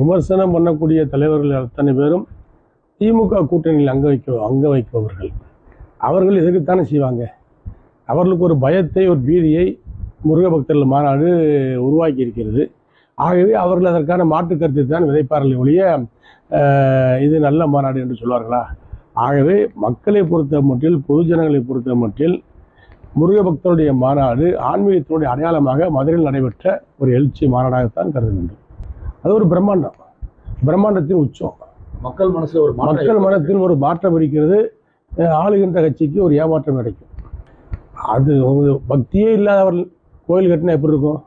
விமர்சனம் பண்ணக்கூடிய தலைவர்கள் அத்தனை பேரும் திமுக கூட்டணியில் அங்க வைப்பவர்கள். அவர்கள் எதுக்குத்தானே செய்வாங்க? அவர்களுக்கு ஒரு பயத்தை, ஒரு பீதியை முருக பக்தர்கள் மாநாடு உருவாக்கி இருக்கிறது. ஆகவே அவர்கள் அதற்கான மாற்று கருத்தை தான் விதைப்பார்கள் ஒழிய இது நல்ல மாநாடு என்று சொல்வார்களா? ஆகவே மக்களை பொறுத்த மட்டில், பொதுஜனங்களை பொறுத்த மட்டில் முருக பக்தருடைய மாநாடு ஆன்மீகத்தினுடைய அடையாளமாக மதுரையில் நடைபெற்ற ஒரு எழுச்சி மாநாடாகத்தான் கருத வேண்டும். அது ஒரு பிரம்மாண்டத்தின் உச்சம். மக்கள் மனத்தில் ஒரு மாற்றம் இருக்கிறது. ஆளுகின்ற கட்சிக்கு ஒரு ஏமாற்றம் கிடைக்கும். அது பக்தியே இல்லாதவர்கள் கோயில் கட்டினா எப்படி இருக்கும்?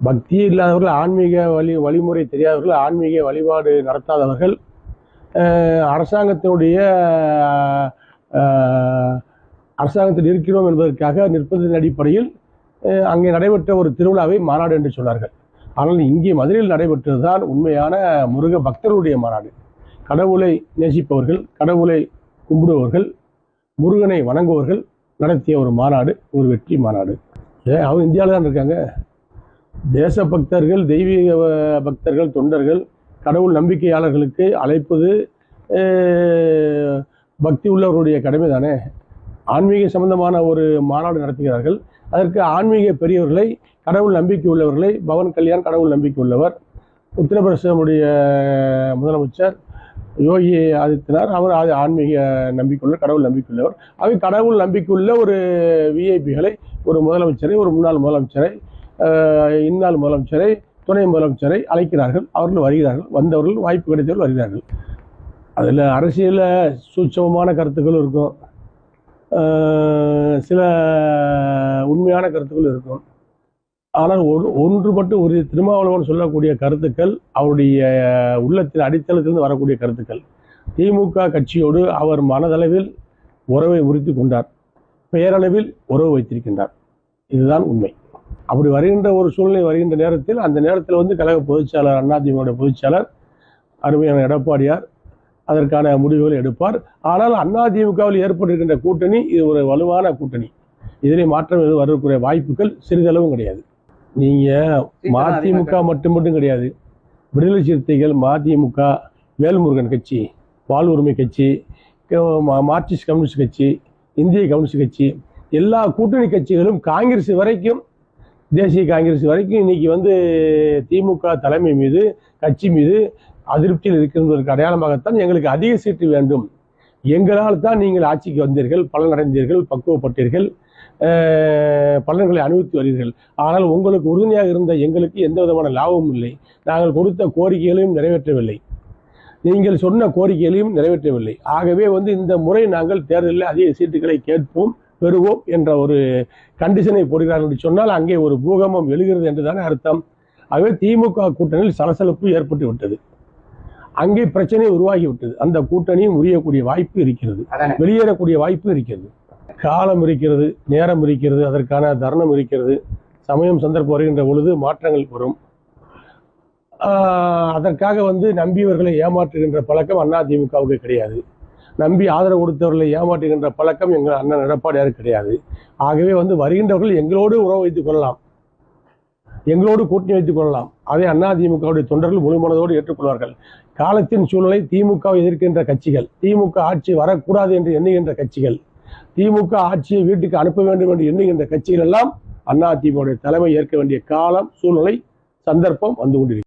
பக்தியே இல்லாதவர்கள், ஆன்மீக வழிமுறை தெரியாதவர்கள், ஆன்மீக வழிபாடு நடத்தாதவர்கள், அரசாங்கத்தில் இருக்கிறோம் என்பதற்காக நிற்பதன் அடிப்படையில் அங்கே நடைபெற்ற ஒரு திருவிழாவை மாநாடு என்று சொன்னார்கள். ஆனால் இங்கே மதுரையில் நடைபெற்றதுதான் உண்மையான முருக பக்தர்களுடைய மாநாடு. கடவுளை நேசிப்பவர்கள், கடவுளை கும்பிடுபவர்கள், முருகனை வணங்குவர்கள் நடத்திய ஒரு மாநாடு, ஒரு வெற்றி மாநாடு. அவங்க இந்தியாவில் தான் இருக்காங்க. தேச பக்தர்கள், தெய்வீக பக்தர்கள், தொண்டர்கள், கடவுள் நம்பிக்கையாளர்களுக்கு அழைப்பது பக்தி உள்ளவர்களுடைய கடமை தானே. ஆன்மீக சம்பந்தமான ஒரு மாநாடு நடத்துகிறார்கள். அதற்கு ஆன்மீக பெரியவர்களை, கடவுள் நம்பிக்கை உள்ளவர்களை, பவன் கல்யாண் கடவுள் நம்பிக்கை உள்ளவர், உத்தரப்பிரதேசனுடைய முதலமைச்சர் யோகி ஆதித்யநாத் அவர் ஆன்மீக நம்பிக்கையுள்ள, கடவுள் நம்பிக்கையுள்ளவர். அவை கடவுள் நம்பிக்கையுள்ள ஒரு விஐபிகளை, ஒரு முதலமைச்சரை, ஒரு முன்னாள் முதலமைச்சரை, இந்நாள் முதலமைச்சரை, துணை முதலமைச்சரை அழைக்கிறார்கள். அவர்கள் வருகிறார்கள். வந்தவர்கள், வாய்ப்பு கிடைத்தவர்கள் வருகிறார்கள். அதில் அரசியலில் சூட்சமமான கருத்துக்கள் இருக்கும், சில உண்மையான கருத்துக்கள் இருக்கும். ஆனால் ஒன்று மட்டும் ஒரு திருமாவளவன் சொல்லக்கூடிய கருத்துக்கள் அவருடைய உள்ளத்தில் அடித்தளத்திலிருந்து வரக்கூடிய கருத்துக்கள். திமுக கட்சியோடு அவர் மனதளவில் உறவை முறித்து கொண்டார், பெயரளவில் உறவு வைத்திருக்கின்றார். இதுதான் உண்மை. அப்படி வருகின்ற ஒரு சூழ்நிலை வருகின்ற நேரத்தில், அந்த நேரத்தில் கழக பொதுச்செயலாளர், அதிமுக பொதுச்செயலாளர் அருமையான எடப்பாடியார் அதற்கான முடிவுகளை எடுப்பார். ஆனால் அதிமுகவில் ஏற்பட்டிருக்கின்ற கூட்டணி இது ஒரு வலுவான கூட்டணி. இதிலே மாற்றம் எதுவும் வரக்கூடிய வாய்ப்புகள் சிறிதளவும் கிடையாது. நீங்க மதிமுக மட்டும் கிடையாது, விடுதலை சிறுத்தைகள், மதிமுக, வேல்முருகன் கட்சி, வாழ்வுரிமை கட்சி, மார்க்சிஸ்ட் கம்யூனிஸ்ட் கட்சி, இந்திய கம்யூனிஸ்ட் கட்சி, எல்லா கூட்டணி கட்சிகளும் காங்கிரஸ் வரைக்கும், தேசிய காங்கிரஸ் வரைக்கும் இன்னைக்கு திமுக தலைமை மீது, கட்சி மீது அதிருப்தியில் இருக்கின்றதற்கு அடையாளமாகத்தான் எங்களுக்கு அதிக சீட்டு வேண்டும், எங்களால் தான் நீங்கள் ஆட்சிக்கு வந்தீர்கள், பலனடைந்தீர்கள், பக்குவப்பட்டீர்கள், பலன்களை அனுபவித்து வருகிறீர்கள். ஆனால் உங்களுக்கு உறுதுணையாக இருந்த எங்களுக்கு எந்த விதமான லாபமும் இல்லை. நாங்கள் கொடுத்த கோரிக்கைகளையும் நிறைவேற்றவில்லை, நீங்கள் சொன்ன கோரிக்கைகளையும் நிறைவேற்றவில்லை. ஆகவே இந்த முறை நாங்கள் தேர்தலில் அதிக சீட்டுகளை கேட்போம், பெறுவோம் என்ற ஒரு கண்டிஷனை போடுகிறார்கள் என்று சொன்னால் அங்கே ஒரு பூகம்பம் எழுகிறது என்றுதானே அர்த்தம். ஆகவே திமுக கூட்டணியில் சலசலப்பு ஏற்பட்டு விட்டது, அங்கே பிரச்சனை உருவாகிவிட்டது. அந்த கூட்டணியும் உரியக்கூடிய வாய்ப்பு இருக்கிறது, வெளியேறக்கூடிய வாய்ப்பு இருக்கிறது. காலம் இருக்கிறது, நேரம் இருக்கிறது, அதற்கான தருணம் இருக்கிறது. சமயம் சந்தர்ப்பம் வருகின்ற பொழுது மாற்றங்கள் வரும். அதற்காக நம்பியவர்களை ஏமாற்றுகின்ற பழக்கம் அதிமுகவுக்கு கிடையாது. நம்பி ஆதரவு கொடுத்தவர்களை ஏமாற்றுகின்ற பழக்கம் எங்கள் அண்ணன் எடப்பாடியாருக்கு கிடையாது. ஆகவே வருகின்றவர்கள் எங்களோடு உறவு வைத்துக் கொள்ளலாம், எங்களோடு கூட்டணி வைத்துக் கொள்ளலாம். அதை அதிமுகவுடைய தொண்டர்கள் முழுமனதோடு ஏற்றுக்கொள்வார்கள். காலத்தின் சூழ்நிலை, திமுகவை எதிர்க்கின்ற கட்சிகள், திமுக ஆட்சி வரக்கூடாது என்று எண்ணுகின்ற கட்சிகள், திமுக ஆட்சியை வீட்டுக்கு அனுப்ப வேண்டும் என்று எண்ணுகின்ற கட்சிகள் எல்லாம் அதிமுகவுடைய தலைமை ஏற்க வேண்டிய காலம், சூழ்நிலை, சந்தர்ப்பம் வந்து கொண்டிருக்கிறது.